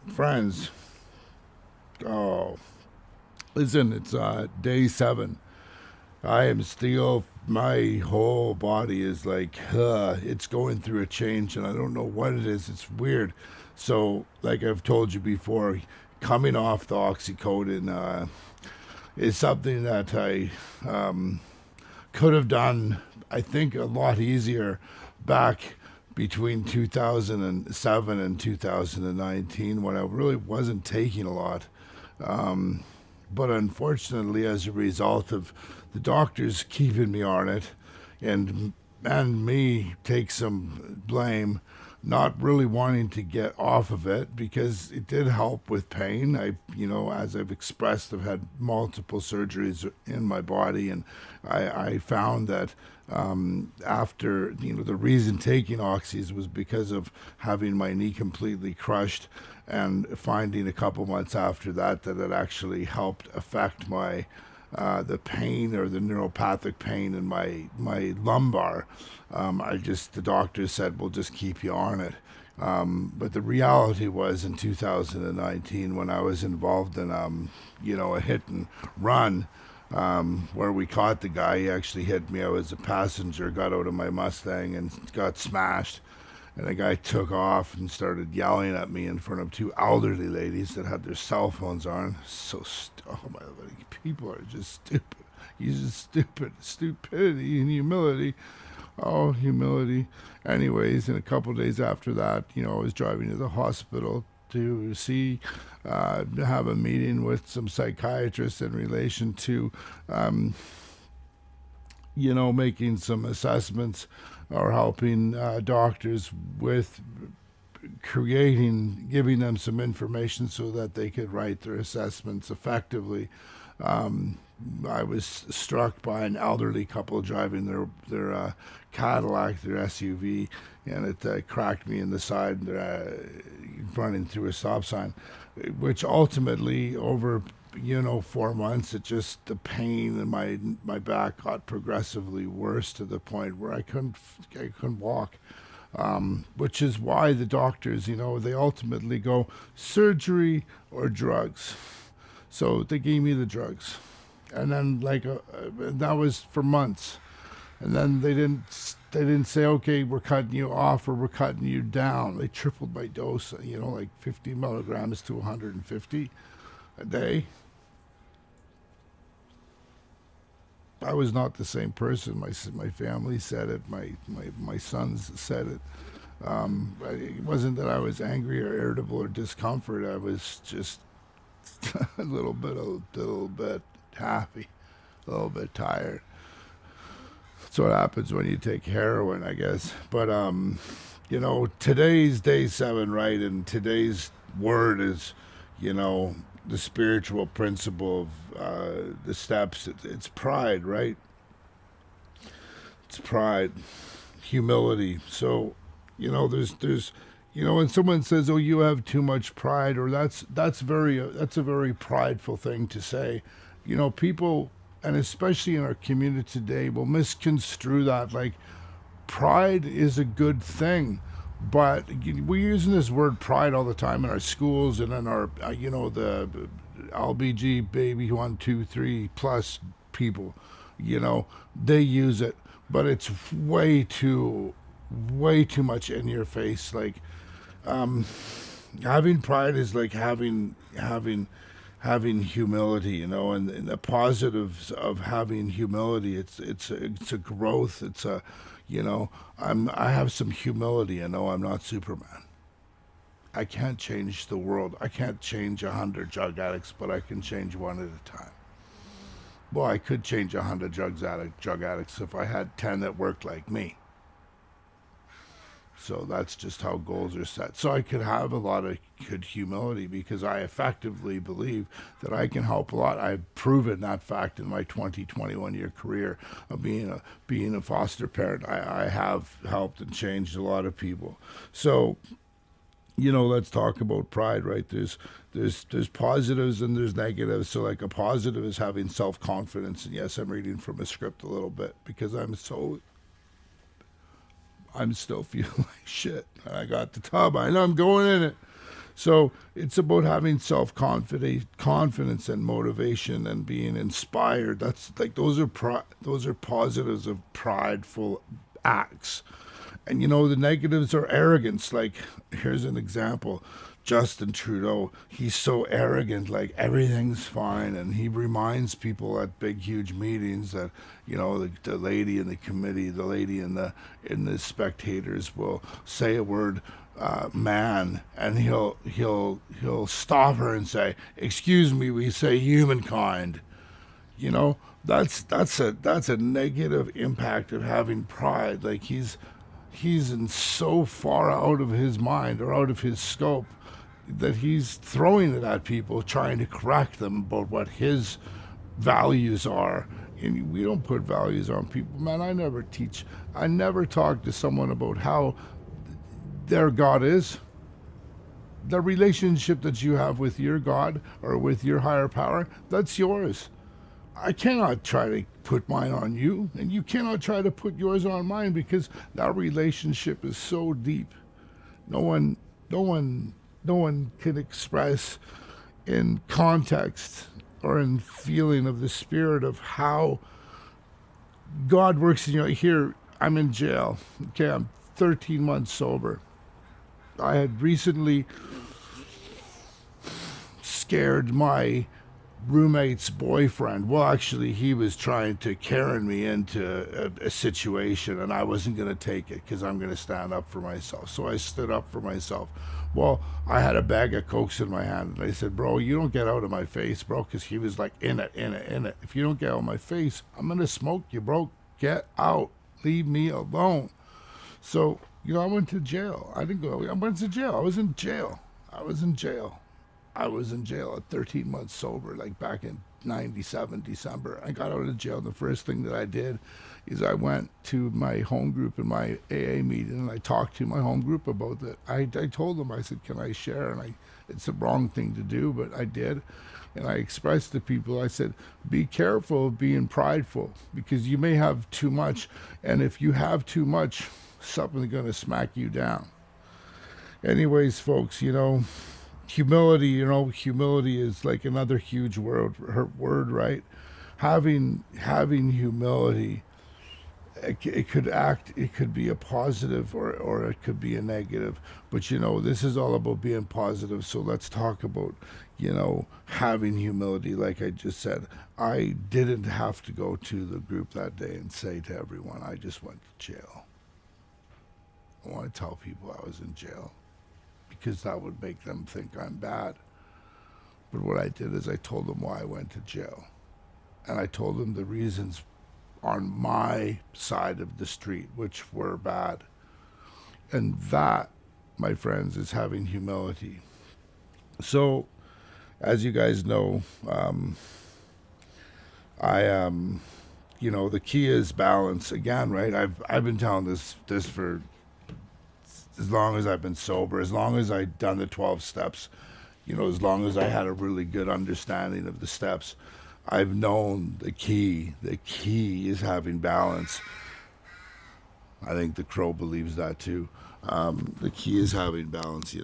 Friends, oh, listen, it's day 7. I am still, my whole body is like, it's going through a change, and I don't know what it is. It's weird. So, like I've told you before, coming off the oxycodone is something that I could have done, I think, a lot easier back between 2007 and 2019 when I really wasn't taking a lot. But unfortunately, as a result of the doctors keeping me on it and me take some blame, not really wanting to get off of it because it did help with pain. As I've expressed, I've had multiple surgeries in my body, and I found that after, the reason taking oxys was because of having my knee completely crushed, and finding a couple months after that that it actually helped affect my the pain or the neuropathic pain in my lumbar. The doctor said we'll just keep you on it. But the reality was in 2019 when I was involved in a hit and run, where we caught the guy. He actually hit me. I was a passenger, got out of my Mustang and got smashed. And the guy took off and started yelling at me in front of two elderly ladies that had their cell phones on. Oh my, people are just stupid. He's just stupid. Stupidity and humility. Oh, humility. Anyways, and a couple of days after that, I was driving to the hospital to have a meeting with some psychiatrists in relation to, making some assessments or helping doctors with giving them some information so that they could write their assessments effectively. Um, I was struck by an elderly couple driving their Cadillac, their SUV, and it cracked me in the side, running through a stop sign, which ultimately over 4 months, the pain in my back got progressively worse to the point where I couldn't walk. Which is why the doctors, they ultimately go surgery or drugs. So they gave me the drugs, and then that was for months, and then they didn't say, okay, we're cutting you off or we're cutting you down. They tripled my dose, like 50 milligrams to 150 a day. I was not the same person. My family said it. My sons said it. It wasn't that I was angry or irritable or discomfort. I was just a little bit happy, a little bit tired. That's what happens when you take heroin, I guess. But today's day 7, right? And today's word is, the spiritual principle of the steps. It's pride, right? It's pride, humility. So, there's when someone says, "Oh, you have too much pride," or that's a very prideful thing to say. People, and especially in our community today, will misconstrue that like pride is a good thing. But we're using this word pride all the time in our schools and in our, the LBG baby 1, 2, 3 plus people. They use it, but it's way too much in your face. Like, having pride is like having humility, and the positives of having humility. It's a growth. It's a, I have some humility. I'm not Superman. I can't change the world. I can't change 100 drug addicts, but I can change one at a time. Well, I could change 100 drug addicts if I had 10 that worked like me. So that's just how goals are set. So I could have a lot of good humility because I effectively believe that I can help a lot. I've proven that fact in my 21 year career of being a foster parent. I have helped and changed a lot of people. So, let's talk about pride, right? There's positives and there's negatives. So like a positive is having self confidence. And yes, I'm reading from a script a little bit because I'm still feeling like shit. I got the tub. I know I'm going in it. So it's about having confidence and motivation and being inspired. That's like those are positives of prideful acts. And the negatives are arrogance. Like, here's an example: Justin Trudeau, he's so arrogant, like everything's fine. And he reminds people at big, huge meetings that, the lady in the committee, the lady in the spectators will say a word, man, and he'll stop her and say, "Excuse me, we say humankind." You know, that's a negative impact of having pride. Like he's in so far out of his mind or out of his scope that he's throwing it at people, trying to correct them about what his values are. And we don't put values on people, man. I never talk to someone about how their God is. The relationship that you have with your God or with your higher power, that's yours. I cannot try to put mine on you, and you cannot try to put yours on mine, because that relationship is so deep. No one, no one, no one can express in context or in feeling of the spirit of how God works in you. Here, I'm in jail. Okay, I'm 13 months sober. I had recently scared my roommate's boyfriend. Well, actually, he was trying to Karen me into a situation, and I wasn't going to take it because I'm going to stand up for myself. So I stood up for myself. Well, I had a bag of cokes in my hand, and I said, "Bro, you don't get out of my face, bro," because he was like, "In it, in it, in it. If you don't get out of my face, I'm going to smoke you, bro. Get out. Leave me alone." So, I went to jail. I didn't go, I went to jail. I was in jail. I was in jail. I was in jail at 13 months sober, like back in 97 December. I got out of jail. The first thing that I did is I went to my home group in my AA meeting, and I talked to my home group about that. I told them, I said, "Can I share?" And it's the wrong thing to do, but I did. And I expressed to people, I said, be careful of being prideful, because you may have too much. And if you have too much, something's going to smack you down. Anyways, folks, humility is like another huge word, right? Having humility, it could be a positive, or it could be a negative. But this is all about being positive. So let's talk about, having humility. Like I just said, I didn't have to go to the group that day and say to everyone, I just went to jail. I want to tell people I was in jail, because that would make them think I'm bad. But what I did is I told them why I went to jail. And I told them the reasons on my side of the street, which were bad. And that, my friends, is having humility. So, as you guys know, the key is balance. Again, right? I've been telling this for as long as I've been sober, as long as I've done the 12 steps, as long as I had a really good understanding of the steps, I've known the key. The key is having balance. I think the crow believes that too. The key is having balance.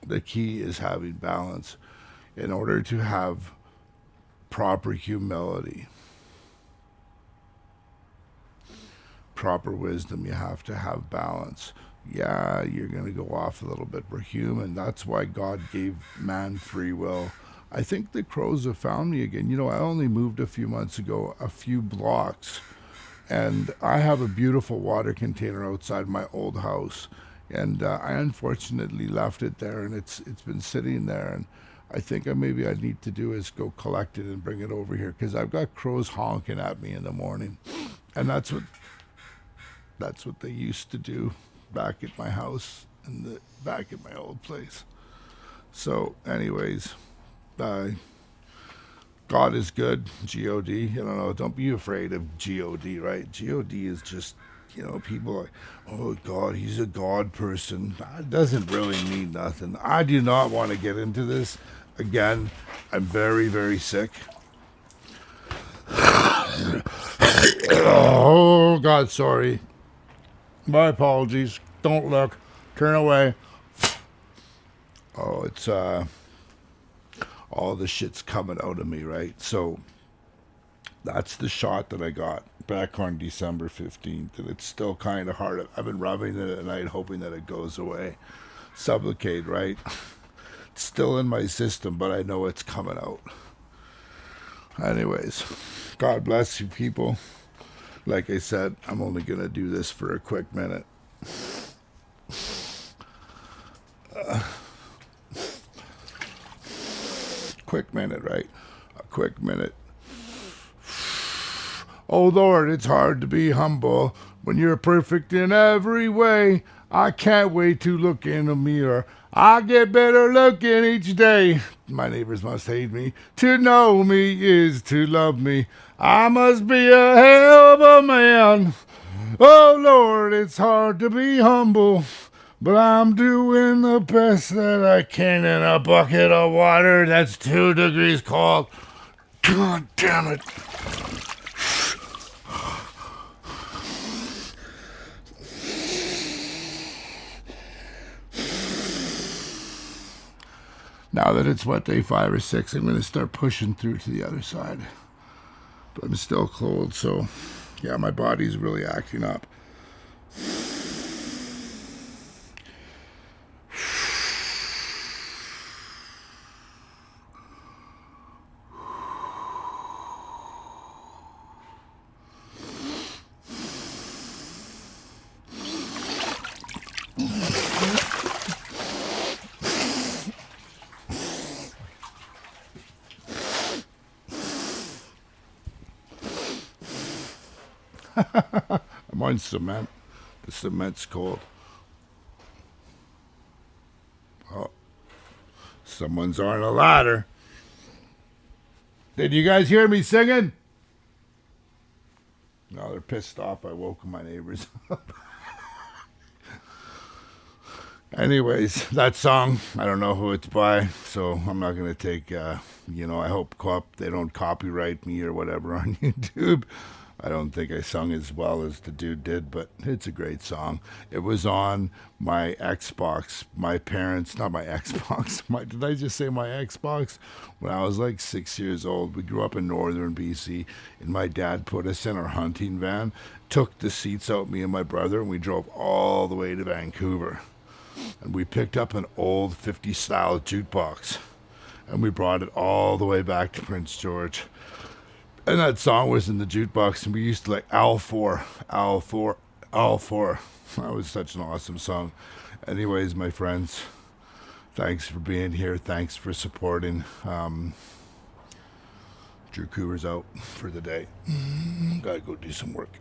The key is having balance. In order to have proper humility, proper wisdom, you have to have balance. Yeah, you're going to go off a little bit. We're human. That's why God gave man free will. I think the crows have found me again. I only moved a few months ago, a few blocks, and I have a beautiful water container outside my old house. And I unfortunately left it there, and it's been sitting there. And I think maybe I need to do is go collect it and bring it over here, because I've got crows honking at me in the morning, and that's what they used to do back at my house and back at my old place. So, anyways, uh, God is good. God. I don't know. Don't be afraid of God. Right? God is just, people are like, "Oh God, he's a God person." That doesn't really mean nothing. I do not want to get into this again. I'm very, very sick. Oh God, sorry. My apologies. Don't look. Turn away. Oh, it's all the shit's coming out of me, right? So that's the shot that I got back on December 15th, and it's still kind of hard. I've been rubbing it at night, hoping that it goes away. Sublocade, right? It's still in my system, but I know it's coming out. Anyways, God bless you, people. Like I said, I'm only going to do this for a quick minute. Quick minute, right? A quick minute. Oh Lord, it's hard to be humble when you're perfect in every way. I can't wait to look in the mirror. I get better looking each day. My neighbors must hate me. To know me is to love me. I must be a hell of a man. Oh Lord, it's hard to be humble. But I'm doing the best that I can in a bucket of water that's 2 degrees cold. God damn it. Now that it's what, day 5 or 6, I'm going to start pushing through to the other side. But I'm still cold, so yeah, my body's really acting up. I'm on cement. The cement's cold. Oh, someone's on a ladder. Did you guys hear me singing? No, they're pissed off. I woke my neighbors up. Anyways, that song, I don't know who it's by, so I'm not going to take, I hope they don't copyright me or whatever on YouTube. I don't think I sung as well as the dude did, but it's a great song. It was on my Xbox. My parents, not my Xbox. Did I just say my Xbox? When I was like 6 years old, we grew up in northern BC, and my dad put us in our hunting van, took the seats out, me and my brother, and we drove all the way to Vancouver. And we picked up an old 50 style jukebox, and we brought it all the way back to Prince George. And that song was in the jukebox, and we used to like Owl 4, Owl 4, Owl 4. That was such an awesome song. Anyways, my friends, thanks for being here. Thanks for supporting. Drew Coover's out for the day. Gotta go do some work.